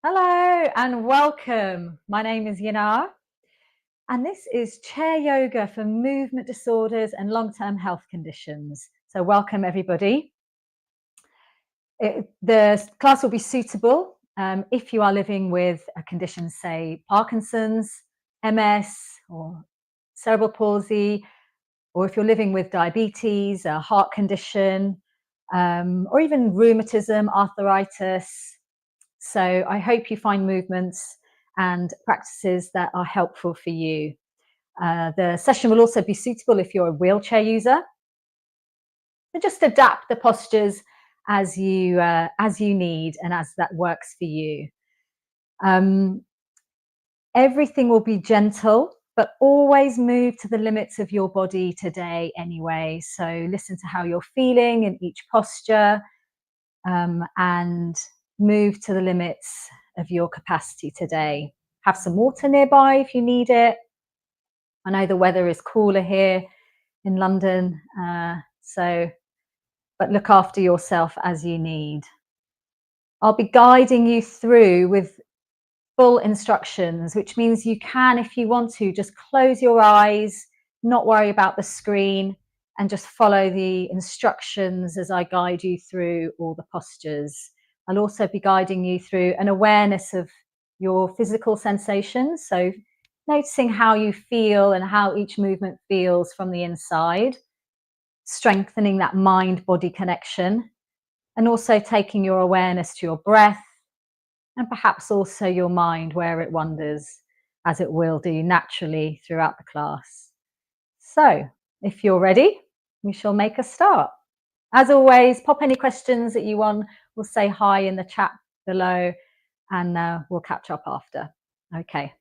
Hello and welcome. My name is Yanar, and this is chair yoga for movement disorders and long-term health conditions. So welcome everybody. The class will be suitable if you are living with a condition, say Parkinson's, MS, or cerebral palsy, or if you're living with diabetes, a heart condition, or even rheumatism, arthritis. So I hope you find movements and practices that are helpful for you. The session will also be suitable if you're a wheelchair user. So just adapt the postures as you need and as that works for you. Everything will be gentle, but always move to the limits of your body today anyway. So listen to how you're feeling in each posture, and move to the limits of your capacity today. Have some water nearby if you need it. I know the weather is cooler here in London, but look after yourself as you need. I'll be guiding you through with full instructions, which means you can, if you want to, just close your eyes, not worry about the screen, and just follow the instructions as I guide you through all the postures. I'll also be guiding you through an awareness of your physical sensations. So noticing how you feel and how each movement feels from the inside, strengthening that mind-body connection, and also taking your awareness to your breath and perhaps also your mind where it wanders, as it will do naturally throughout the class. So if you're ready, we shall make a start. As always, pop any questions that you want. We'll say hi in the chat below and we'll catch up after. Okay.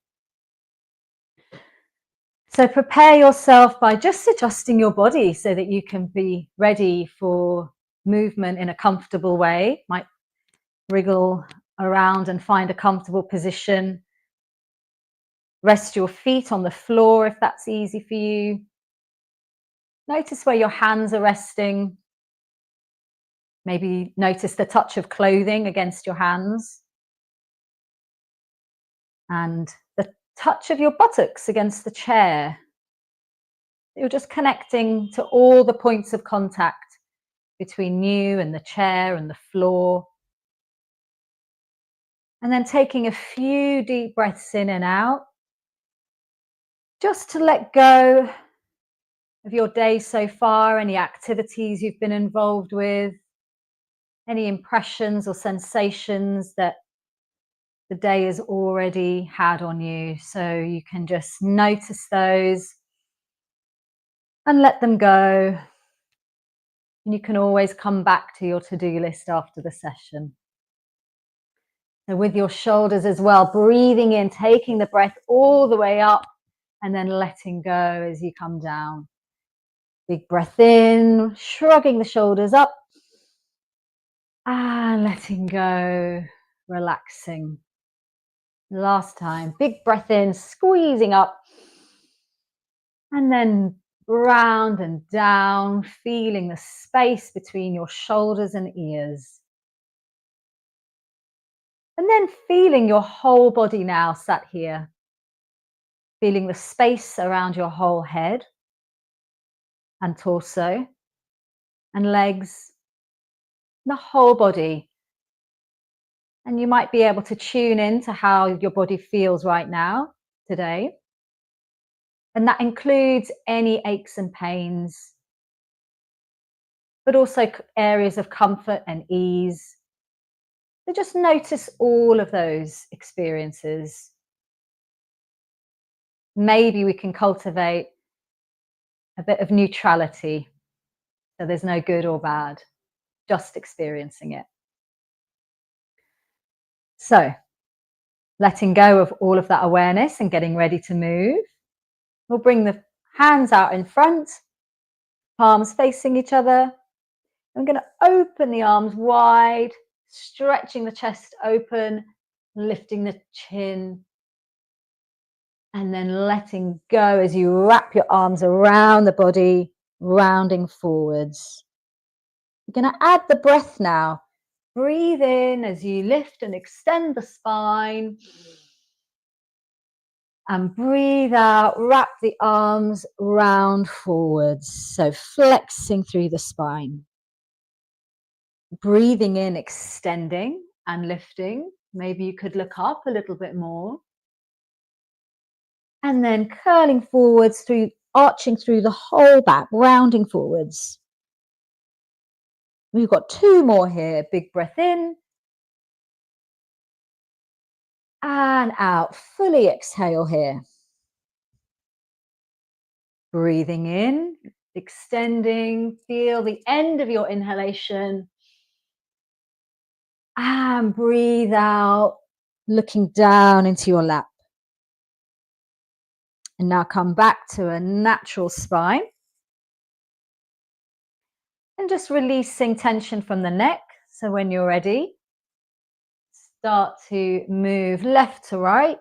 So prepare yourself by just adjusting your body so that you can be ready for movement in a comfortable way. Might wriggle around and find a comfortable position. Rest your feet on the floor if that's easy for you. Notice where your hands are resting. Maybe notice the touch of clothing against your hands and the touch of your buttocks against the chair. You're just connecting to all the points of contact between you and the chair and the floor. And then taking a few deep breaths in and out, just to let go of your day so far, any activities you've been involved with, any impressions or sensations that the day has already had on you. So you can just notice those and let them go. And you can always come back to your to-do list after the session. So with your shoulders as well, breathing in, taking the breath all the way up and then letting go as you come down. Big breath in, shrugging the shoulders up and letting go, relaxing. Last time, big breath in, squeezing up and then round and down, feeling the space between your shoulders and ears. And then feeling your whole body now sat here, feeling the space around your whole head and torso and legs, the whole body. And you might be able to tune in to how your body feels right now, today. And that includes any aches and pains, but also areas of comfort and ease. So just notice all of those experiences. Maybe we can cultivate a bit of neutrality. So there's no good or bad, just experiencing it. So letting go of all of that awareness and getting ready to move. We'll bring the hands out in front, palms facing each other. I'm going to open the arms wide, stretching the chest open, lifting the chin, and then letting go as you wrap your arms around the body, rounding forwards. You're going to add the breath now Breathe in as you lift and extend the spine. And breathe out, wrap the arms round forwards. So flexing through the spine. Breathing in, extending and lifting. Maybe you could look up a little bit more. And then curling forwards through, arching through the whole back, rounding forwards. We've got 2 more here. Big breath in. And out. Fully exhale here. Breathing in, extending. Feel the end of your inhalation. And breathe out, looking down into your lap. And now come back to a natural spine. And just releasing tension from the neck. So when you're ready, start to move left to right.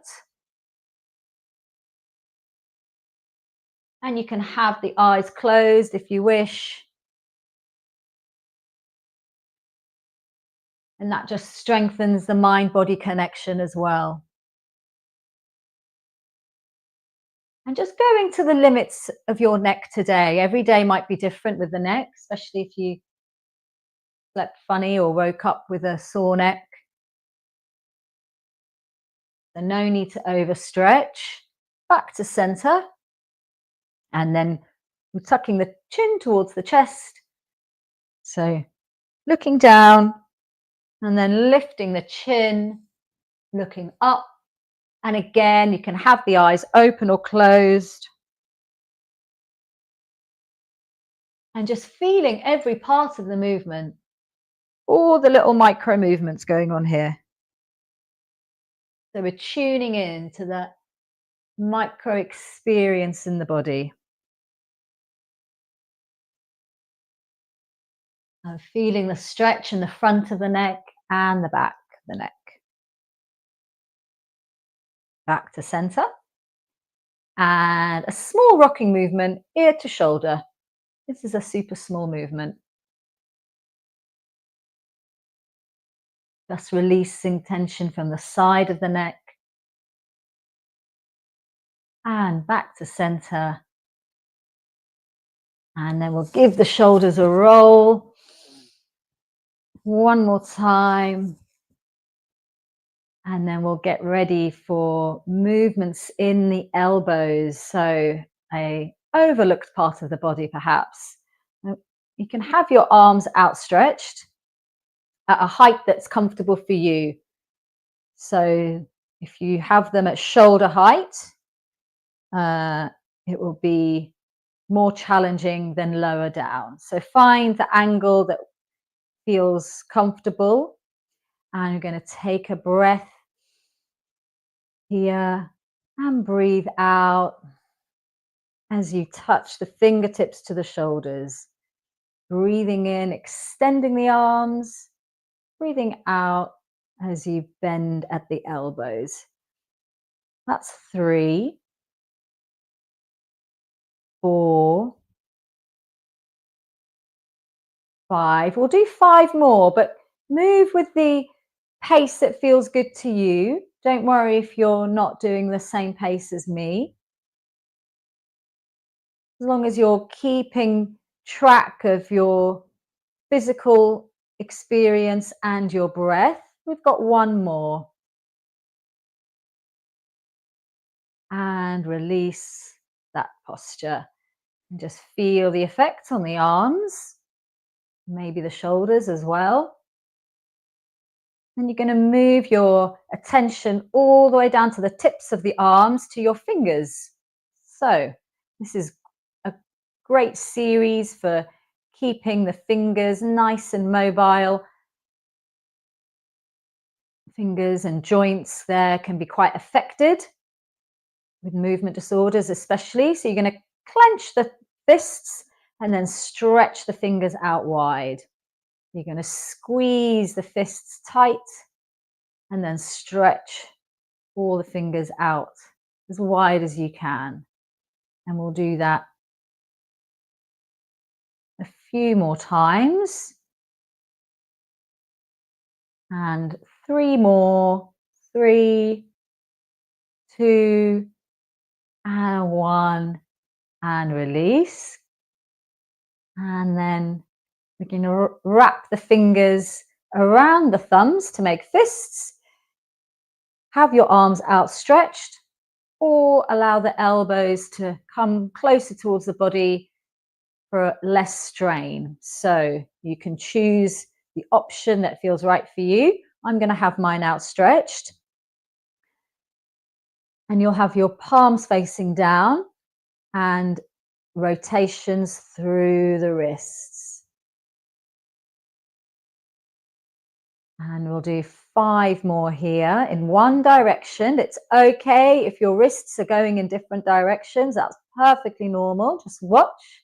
And you can have the eyes closed if you wish. And that just strengthens the mind-body connection as well. And just going to the limits of your neck today. Every day might be different with the neck, especially if you slept funny or woke up with a sore neck. So no need to overstretch. Back to center. And then we're tucking the chin towards the chest. So looking down and then lifting the chin, looking up. And again, you can have the eyes open or closed. And just feeling every part of the movement, all the little micro movements going on here. So we're tuning in to that micro experience in the body. And feeling the stretch in the front of the neck and the back of the neck. Back to center. And a small rocking movement, ear to shoulder. This is a super small movement. Just releasing tension from the side of the neck. And back to center. And then we'll give the shoulders a roll. One more time. And then we'll get ready for movements in the elbows. So a overlooked part of the body, perhaps. You can have your arms outstretched at a height that's comfortable for you. So if you have them at shoulder height, it will be more challenging than lower down. So find the angle that feels comfortable. And you're going to take a breath here and breathe out as you touch the fingertips to the shoulders. Breathing in, extending the arms. Breathing out as you bend at the elbows. That's 3, 4, 5. We'll do 5 more, but move with the pace that feels good to you. Don't worry if you're not doing the same pace as me. As long as you're keeping track of your physical experience and your breath. We've got 1 more. And release that posture. And just feel the effect on the arms, maybe the shoulders as well. And you're going to move your attention all the way down to the tips of the arms to your fingers. So this is a great series for keeping the fingers nice and mobile. Fingers and joints there can be quite affected with movement disorders especially. So you're going to clench the fists and then stretch the fingers out wide. You're going to squeeze the fists tight and then stretch all the fingers out as wide as you can. And we'll do that a few more times. And 3 more. 3, 2, and 1. And release. And then we can wrap the fingers around the thumbs to make fists. Have your arms outstretched, or allow the elbows to come closer towards the body for less strain. So you can choose the option that feels right for you. I'm going to have mine outstretched. And you'll have your palms facing down and rotations through the wrists. And we'll do 5 more here in one direction. It's okay if your wrists are going in different directions. That's perfectly normal. Just watch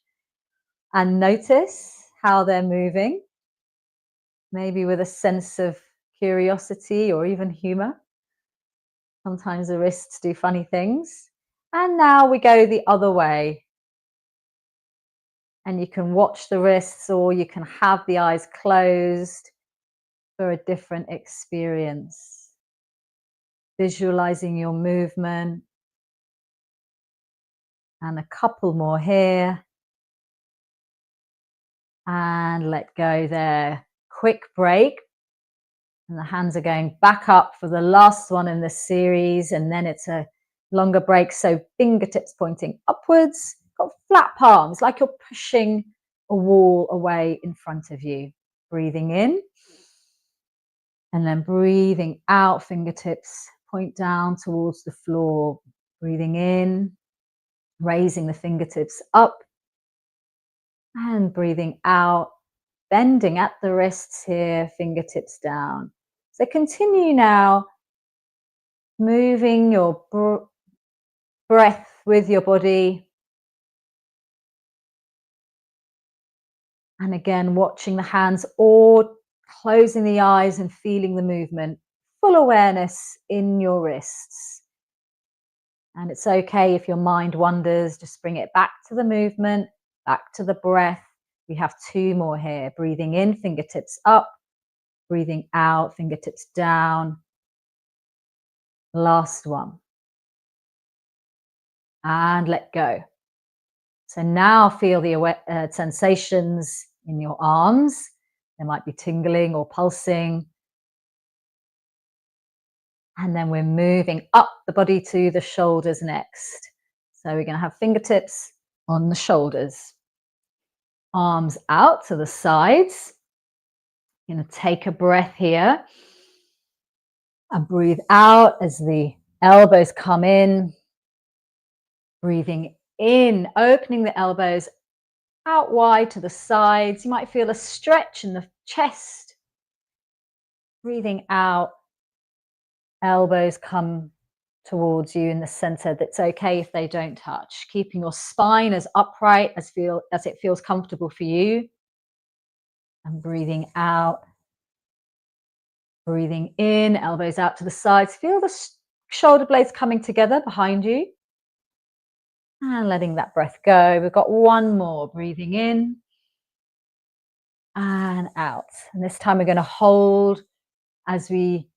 and notice how they're moving. Maybe with a sense of curiosity or even humor. Sometimes the wrists do funny things. And now we go the other way. And you can watch the wrists, or you can have the eyes closed for a different experience. Visualizing your movement. And a couple more here. And let go there. Quick break. And the hands are going back up for the last one in this series. And then it's a longer break. So fingertips pointing upwards. Got flat palms, like you're pushing a wall away in front of you. Breathing in. And then breathing out, fingertips point down towards the floor. Breathing in. Raising the fingertips up. And breathing out. Bending at the wrists here, fingertips down. So continue now, moving your breath with your body. And again, watching the hands or closing the eyes and feeling the movement. Full awareness in your wrists. And it's okay if your mind wanders, just bring it back to the movement, back to the breath. We have 2 more here. Breathing in, fingertips up. Breathing out, fingertips down. Last one. And let go. So now feel the sensations in your arms. They might be tingling or pulsing. And then we're moving up the body to the shoulders next. So we're going to have fingertips on the shoulders. Arms out to the sides. You're going to take a breath here. And breathe out as the elbows come in. Breathing in, opening the elbows out wide to the sides. You might feel a stretch in the chest. Breathing out, elbows come towards you in the center. That's okay if they don't touch. Keeping your spine as upright as it feels comfortable for you. And breathing out. Breathing in, elbows out to the sides. Feel the shoulder blades coming together behind you. And letting that breath go. We've got 1 more. Breathing in and out. And this time we're going to hold as we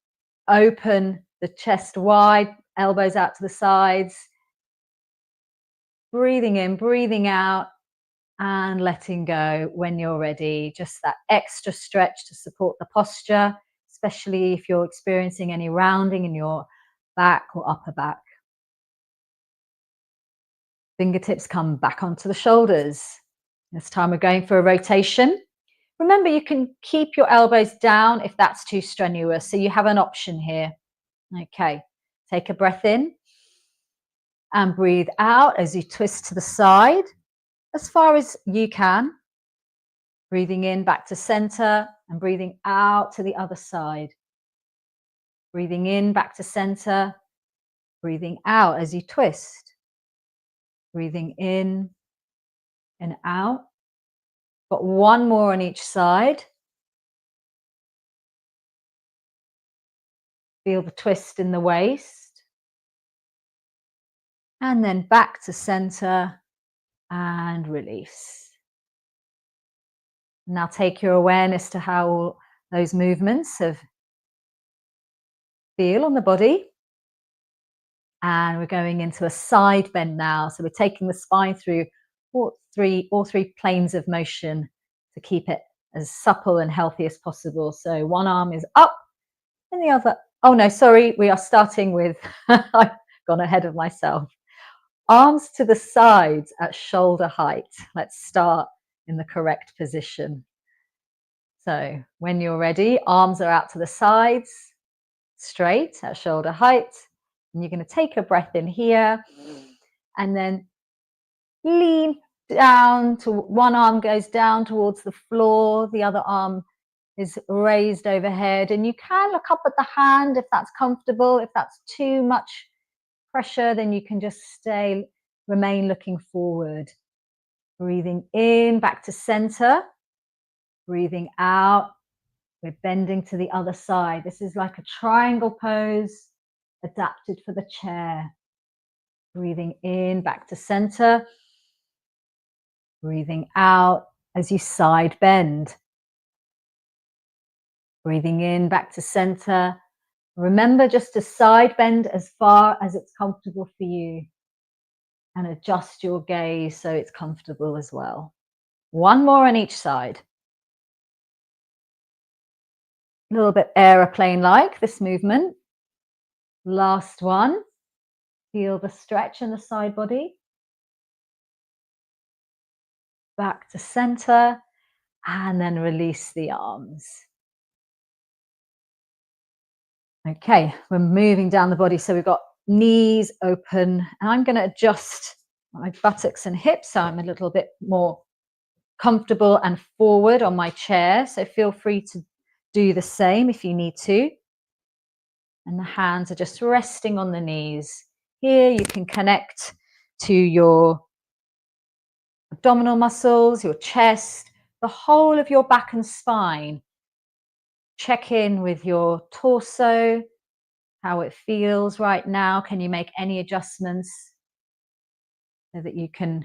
open the chest wide, elbows out to the sides. Breathing in, breathing out, and letting go when you're ready. Just that extra stretch to support the posture, especially if you're experiencing any rounding in your back or upper back. Fingertips come back onto the shoulders. This time we're going for a rotation. Remember, you can keep your elbows down if that's too strenuous, so you have an option here. Okay, take a breath in and breathe out as you twist to the side as far as you can. Breathing in back to center and breathing out to the other side. Breathing in back to center, breathing out as you twist. Breathing in and out. Got 1 more on each side. Feel the twist in the waist. And then back to center and release. Now take your awareness to how those movements have feel on the body. And we're going into a side bend now. So we're taking the spine through all three planes of motion to keep it as supple and healthy as possible. So one arm is up and the other, oh no, sorry, we are starting with, I've gone ahead of myself. Arms to the sides at shoulder height. Let's start in the correct position. So when you're ready, arms are out to the sides, straight at shoulder height. And you're going to take a breath in here and then lean down to one arm goes down towards the floor, the other arm is raised overhead, and you can look up at the hand if that's comfortable. If that's too much pressure, then you can just remain looking forward. Breathing in back to center, breathing out, we're bending to the other side. This is like a triangle pose adapted for the chair. Breathing in back to center, breathing out as you side bend. Breathing in back to center. Remember just to side bend as far as it's comfortable for you and adjust your gaze so it's comfortable as well. One more on each side. A little bit aeroplane-like, this movement. Last one. Feel the stretch in the side body. Back to center and then release the arms. Okay, we're moving down the body. So we've got knees open and I'm going to adjust my buttocks and hips so I'm a little bit more comfortable and forward on my chair. So feel free to do the same if you need to. And the hands are just resting on the knees. Here you can connect to your abdominal muscles, your chest, the whole of your back and spine. Check in with your torso, how it feels right now. Can you make any adjustments so that you can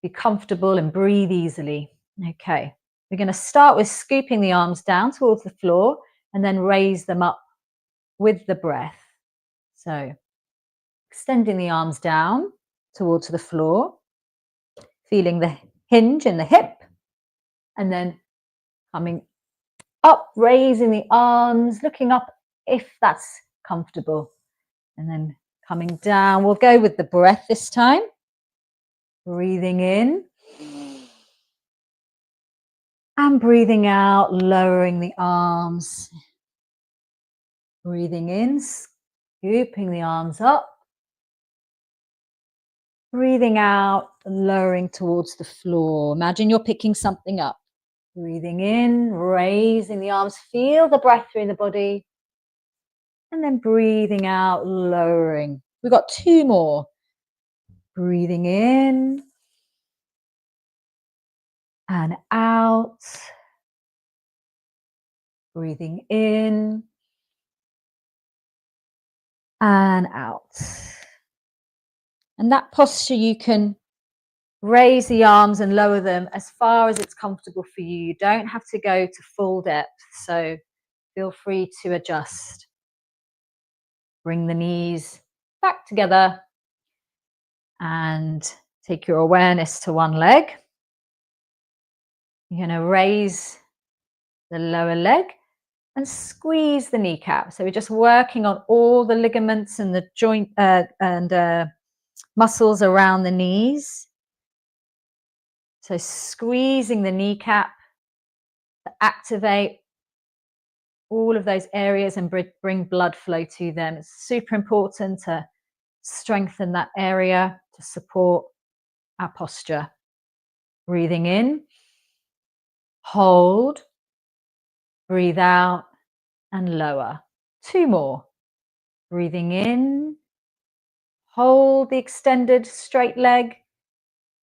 be comfortable and breathe easily? Okay, we're going to start with scooping the arms down towards the floor and then raise them up with the breath. So extending the arms down towards the floor, feeling the hinge in the hip, and then coming up, raising the arms, looking up if that's comfortable, and then coming down. We'll go with the breath this time. Breathing in and breathing out, lowering the arms. Breathing in, scooping the arms up. Breathing out, lowering towards the floor. Imagine you're picking something up. Breathing in, raising the arms. Feel the breath through the body. And then breathing out, lowering. We've got two more. Breathing in and out. Breathing in and out. And that posture, you can raise the arms and lower them as far as it's comfortable for you. You don't have to go to full depth, so feel free to adjust. Bring the knees back together and take your awareness to one leg. You're going to raise the lower leg and squeeze the kneecap. So we're just working on all the ligaments and the joint and muscles around the knees. So squeezing the kneecap to activate all of those areas and bring blood flow to them. It's super important to strengthen that area to support our posture. Breathing in, hold, breathe out and lower. Two more. Breathing in, hold the extended straight leg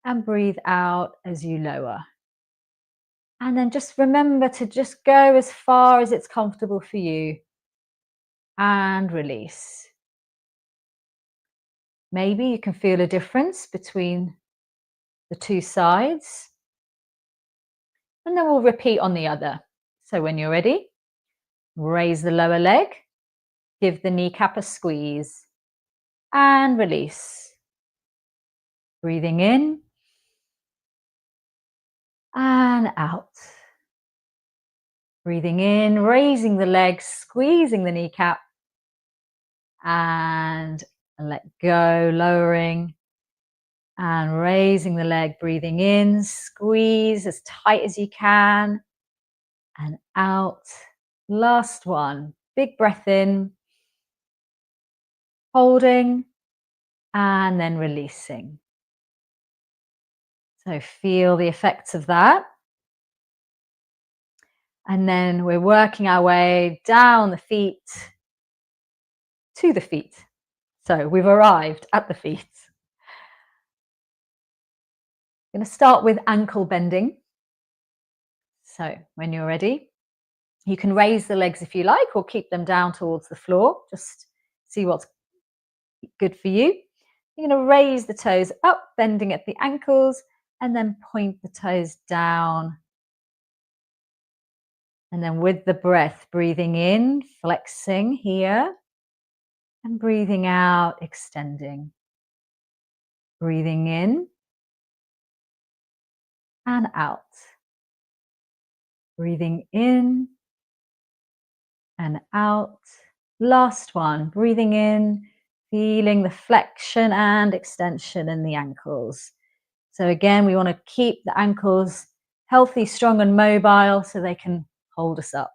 and breathe out as you lower. And then just remember to just go as far as it's comfortable for you and release. Maybe you can feel a difference between the two sides. And then we'll repeat on the other. So when you're ready, raise the lower leg Give the kneecap a squeeze and release. Breathing in and out. Breathing in, raising the legs, squeezing the kneecap, and let go, lowering and raising the leg. Breathing in, squeeze as tight as you can, and out. Last one. Big breath in, holding, and then releasing. So feel the effects of that. And then we're working our way down the feet to the feet. So we've arrived at the feet. I'm going to start with ankle bending. So when you're ready, you can raise the legs if you like, or keep them down towards the floor. Just see what's good for you. You're going to raise the toes up, bending at the ankles, and then point the toes down. And then with the breath, breathing in, flexing here, and breathing out, extending. Breathing in and out. Breathing in and out. Last one, breathing in, feeling the flexion and extension in the ankles. So again, we want to keep the ankles healthy, strong and mobile so they can hold us up.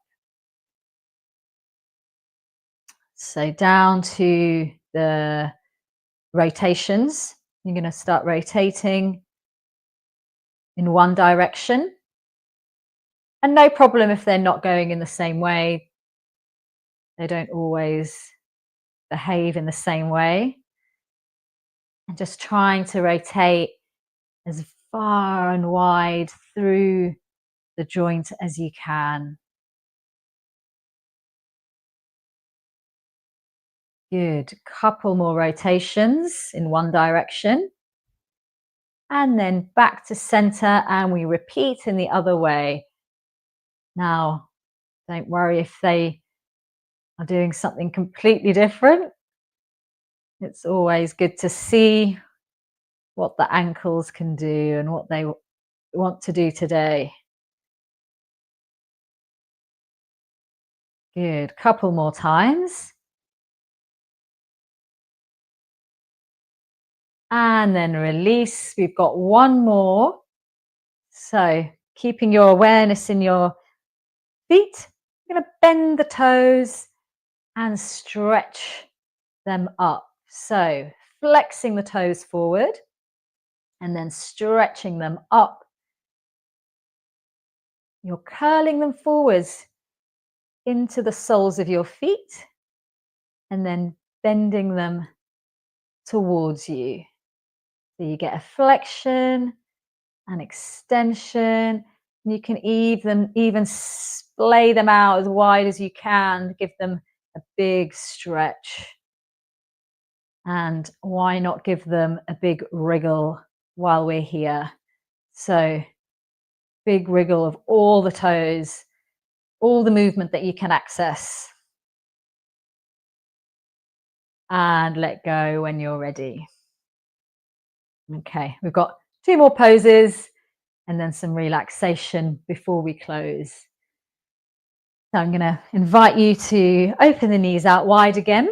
So down to the rotations. You're going to start rotating in one direction. And no problem if they're not going in the same way. They don't always behave in the same way. And just trying to rotate as far and wide through the joint as you can. Good. Couple more rotations in one direction. And then back to center, and we repeat in the other way. Now, don't worry if they are doing something completely different. It's always good to see what the ankles can do and what they want to do today. Good. Couple more times. And then release. We've got one more. So keeping your awareness in your feet, you're going to bend the toes and stretch them up. So flexing the toes forward and then stretching them up. You're curling them forwards into the soles of your feet and then bending them towards you. So you get a flexion, an extension. You can even splay them out as wide as you can, give them a big stretch. And why not give them a big wriggle while we're here? So big wriggle of all the toes, all the movement that you can access. And let go when you're ready. Okay, we've got 2 more poses and then some relaxation before we close. So I'm going to invite you to open the knees out wide again.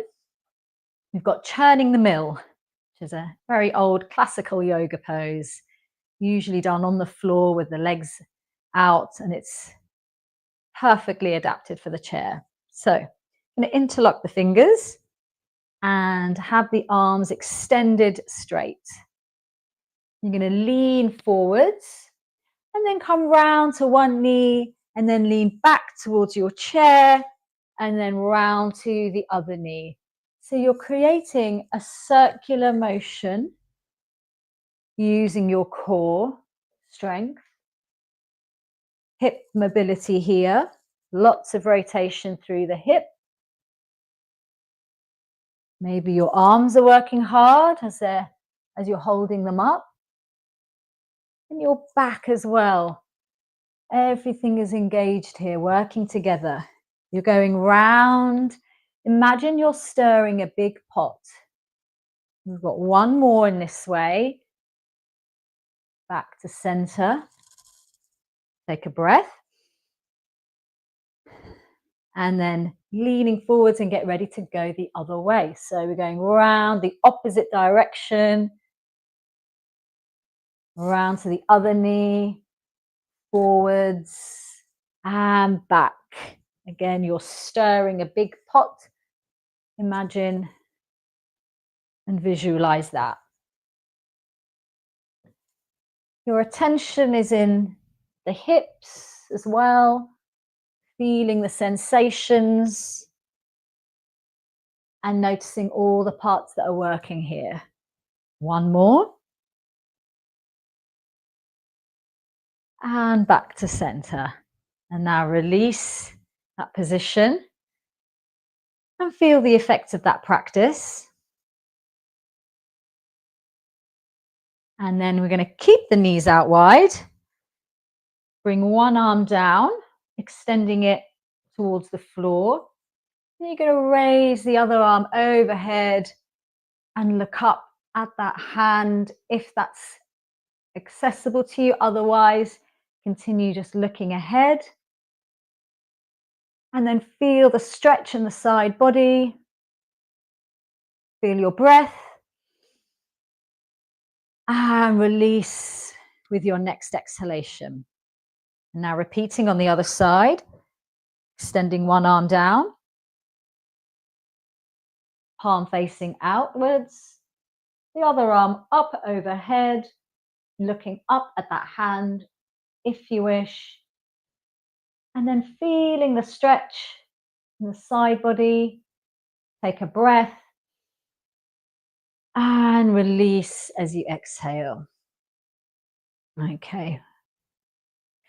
We've got churning the mill, which is a very old classical yoga pose, usually done on the floor with the legs out, and it's perfectly adapted for the chair. So I'm going to interlock the fingers and have the arms extended straight. You're going to lean forwards and then come round to one knee and then lean back towards your chair and then round to the other knee. So you're creating a circular motion using your core strength, hip mobility here, lots of rotation through the hip. Maybe your arms are working hard as you're holding them up. And your back as well. Everything is engaged here, working together. You're going round Imagine you're stirring a big pot. We've got one more in this way. Back to center. Take a breath. And then leaning forwards and get ready to go the other way. So we're going around the opposite direction, around to the other knee, forwards and back. Again, you're stirring a big pot. Imagine and visualize that. Your attention is in the hips as well, feeling the sensations and noticing all the parts that are working here. One more. And back to center. And now release that position and feel the effects of that practice. And then we're going to keep the knees out wide. Bring one arm down, extending it towards the floor. Then you're going to raise the other arm overhead and look up at that hand if that's accessible to you. Otherwise, continue just looking ahead. And then feel the stretch in the side body. Feel your breath. And release with your next exhalation. And now repeating on the other side. Extending one arm down. Palm facing outwards. The other arm up overhead. Looking up at that hand if you wish. And then feeling the stretch in the side body. Take a breath. And release as you exhale. Okay.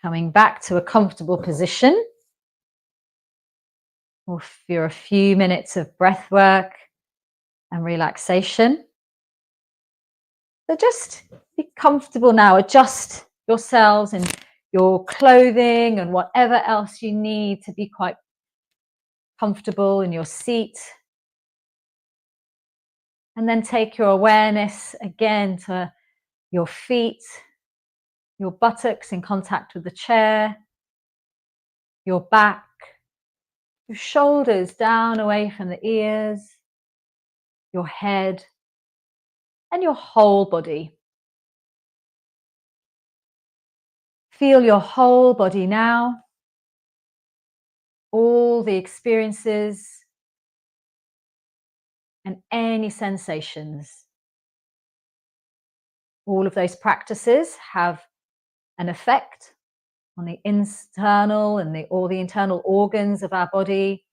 Coming back to a comfortable position. For a few minutes of breath work and relaxation. So just be comfortable now. Adjust yourselves and your clothing and whatever else you need to be quite comfortable in your seat. And then take your awareness again to your feet, your buttocks in contact with the chair, your back, your shoulders down away from the ears, your head, and your whole body. Feel your whole body now, all the experiences and any sensations. All of those practices have an effect on the internal and all the internal organs of our body.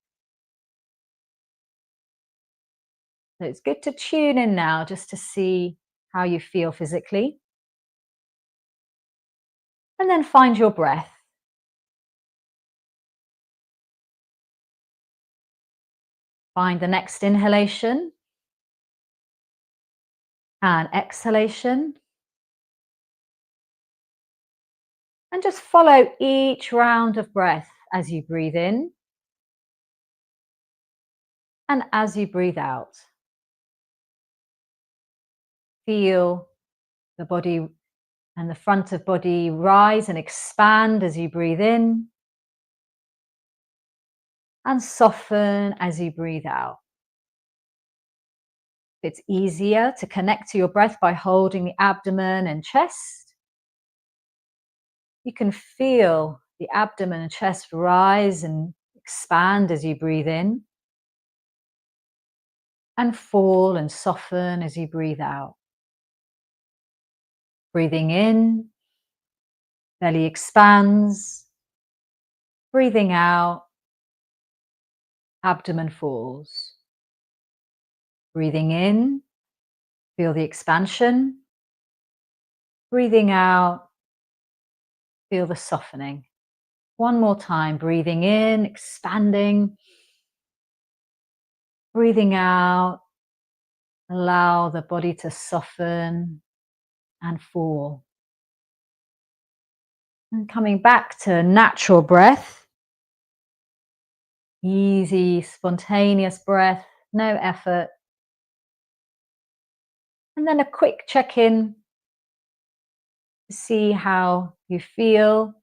So it's good to tune in now just to see how you feel physically. And then find your breath. Find the next inhalation and exhalation. And just follow each round of breath as you breathe in and as you breathe out. Feel the body and the front of body rise and expand as you breathe in and soften as you breathe out. It's easier to connect to your breath by holding the abdomen and chest. You can feel the abdomen and chest rise and expand as you breathe in and fall and soften as you breathe out. Breathing in, belly expands. Breathing out, abdomen falls. Breathing in, feel the expansion. Breathing out, feel the softening. One more time, breathing in, expanding. Breathing out, allow the body to soften and fall. And coming back to natural breath, Easy, spontaneous breath, no effort. And then a quick check-in to see how you feel,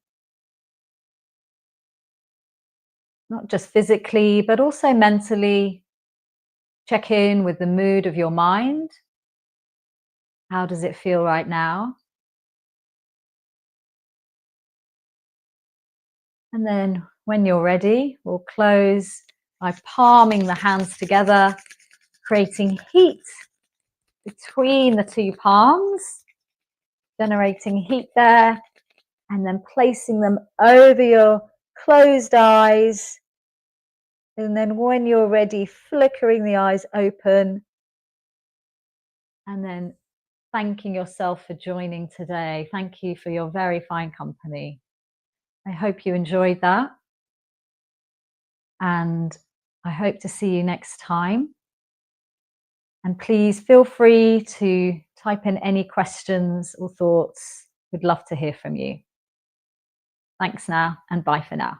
not just physically, but also mentally. Check in with the mood of your mind. How does it feel right now? And then when you're ready, we'll close by palming the hands together, creating heat between the two palms, generating heat there, and then placing them over your closed eyes. And then when you're ready, flickering the eyes open, and then thanking yourself for joining today. Thank you for your very fine company. I hope you enjoyed that. And I hope to see you next time. And please feel free to type in any questions or thoughts. We'd love to hear from you. Thanks now, and bye for now.